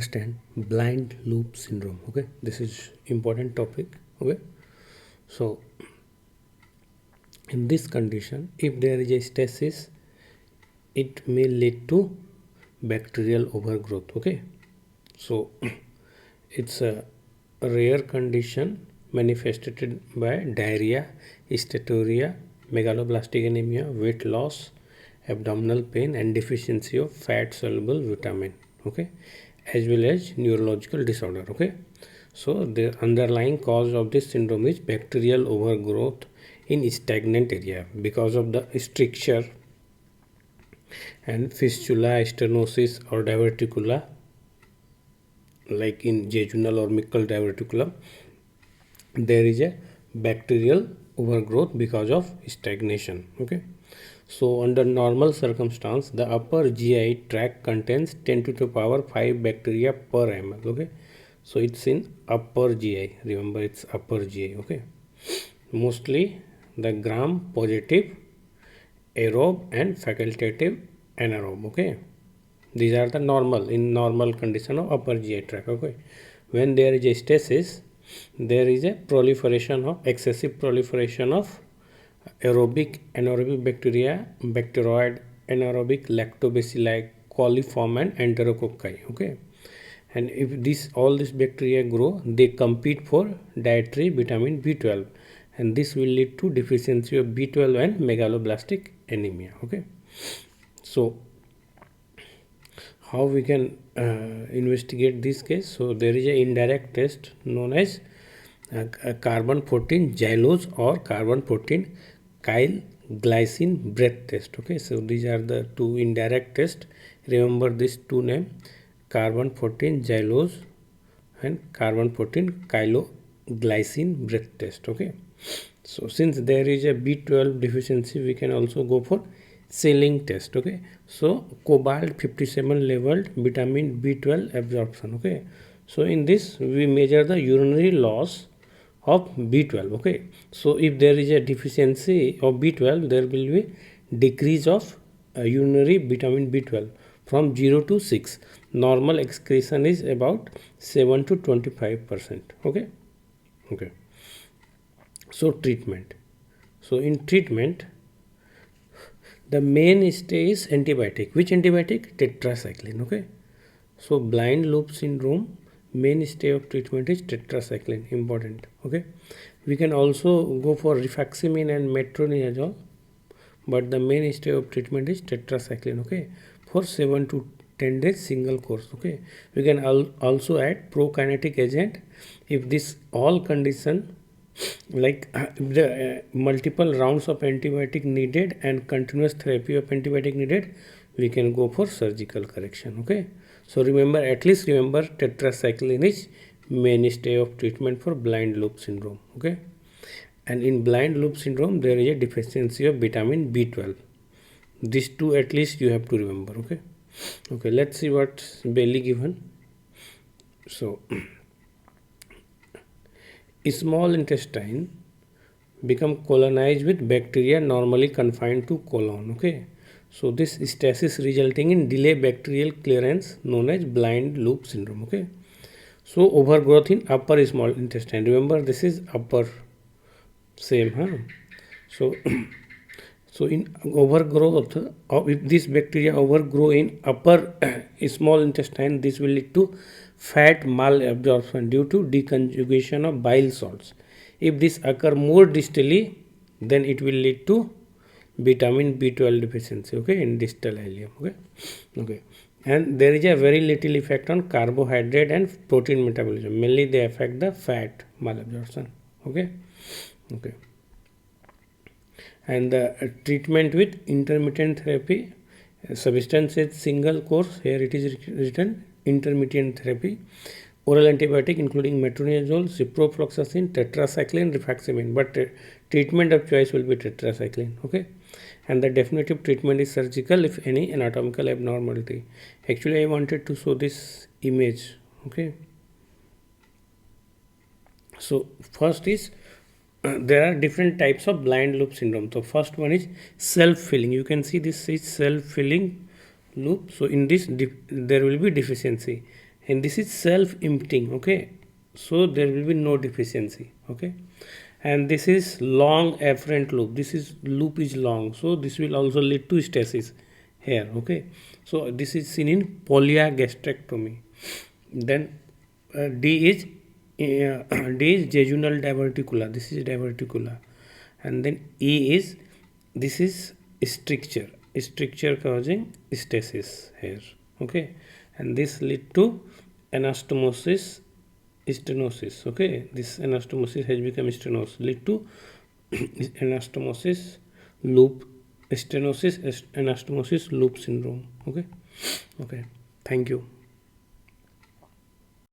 Understand blind loop syndrome. Okay, this is important topic. Okay, so in this condition, if there is a stasis, it may lead to bacterial overgrowth. Okay, so it's a rare condition manifested by diarrhea, steatorrhea, megaloblastic anemia, weight loss, abdominal pain, and deficiency of fat soluble vitamin. Okay, as well as neurological disorder. Okay, so the underlying cause of this syndrome is bacterial overgrowth in stagnant area because of the stricture and fistula, stenosis, or diverticula, like in jejunal or mitral diverticulum. There is a bacterial overgrowth because of stagnation. Okay, so under normal circumstance, the upper GI tract contains 10 to the power 5 bacteria per ml. Okay, so it's in upper GI. Remember, it's upper GI. Okay, mostly the gram positive, aerobe, and facultative anaerobe. Okay, these are the normal condition of upper GI tract. Okay, when there is a stasis, there is a excessive proliferation of aerobic, anaerobic bacteria, bacteroid, anaerobic lactobacilli, coliform, and enterococci. Okay, and if all these bacteria grow, they compete for dietary vitamin B12, and this will lead to deficiency of B12 and megaloblastic anemia. Okay, so how we can investigate this case? So there is an indirect test known as carbon 14 xylose or carbon 14 chyl glycine breath test. Okay, so these are the two indirect tests. Remember these two names, carbon 14 xylose and carbon 14 chyloglycine breath test. Okay, so since there is a B12 deficiency, we can also go for Selling test. Okay, so cobalt 57 leveled vitamin B12 absorption. Okay, so in this we measure the urinary loss of B12. Okay, so if there is a deficiency of B12, there will be decrease of urinary vitamin B12 from 0 to 6. Normal excretion is about 7 to 25%. Okay, okay, so treatment. So in treatment, the mainstay is antibiotic. Which antibiotic? Tetracycline. Okay, so blind loop syndrome, mainstay of treatment is tetracycline. Important. Okay, we can also go for rifaximin and metronidazole, but the mainstay of treatment is tetracycline. Okay, for 7 to 10 days single course. Okay, we can also add prokinetic agent if this all condition, like the multiple rounds of antibiotic needed and continuous therapy of antibiotic needed, we can go for surgical correction. Okay, so at least remember tetracycline is mainstay of treatment for blind loop syndrome. Okay, and in blind loop syndrome there is a deficiency of vitamin B12. These two at least you have to remember. Okay, okay, let's see what's Bailey given. So small intestine become colonized with bacteria normally confined to colon. Okay, so this stasis resulting in delayed bacterial clearance known as blind loop syndrome. Okay, so overgrowth in upper small intestine. Remember, this is upper, same, huh? So so in overgrowth, if this bacteria overgrow in upper small intestine, this will lead to fat malabsorption due to deconjugation of bile salts. If this occur more distally, then it will lead to vitamin B12 deficiency. Okay, in distal ileum. Okay, okay, and there is a very little effect on carbohydrate and protein metabolism. Mainly they affect the fat malabsorption. Okay, okay, and the treatment with intermittent therapy. SABISTON says single course. Here it is written intermittent therapy. Oral antibiotic including metronidazole, ciprofloxacin, tetracycline, rifaximin. But treatment of choice will be tetracycline. Okay, and the definitive treatment is surgical if any anatomical abnormality. Actually, I wanted to show this image. Okay, so first is there are different types of blind loop syndrome. So first one is self-filling. You can see this is self-filling loop. So in this there will be deficiency, and this is self-emptying. Okay, so there will be no deficiency. Okay, and this is long afferent loop. This is loop is long, so this will also lead to stasis here. Okay, so this is seen in polyagastrectomy. Then D is D is jejunal diverticula. This is diverticula, and then E is, this is stricture causing stasis here. Okay, and this lead to anastomosis stenosis. Okay, this anastomosis has become stenosis, lead to anastomosis loop stenosis anastomosis loop syndrome. Okay, okay, thank you.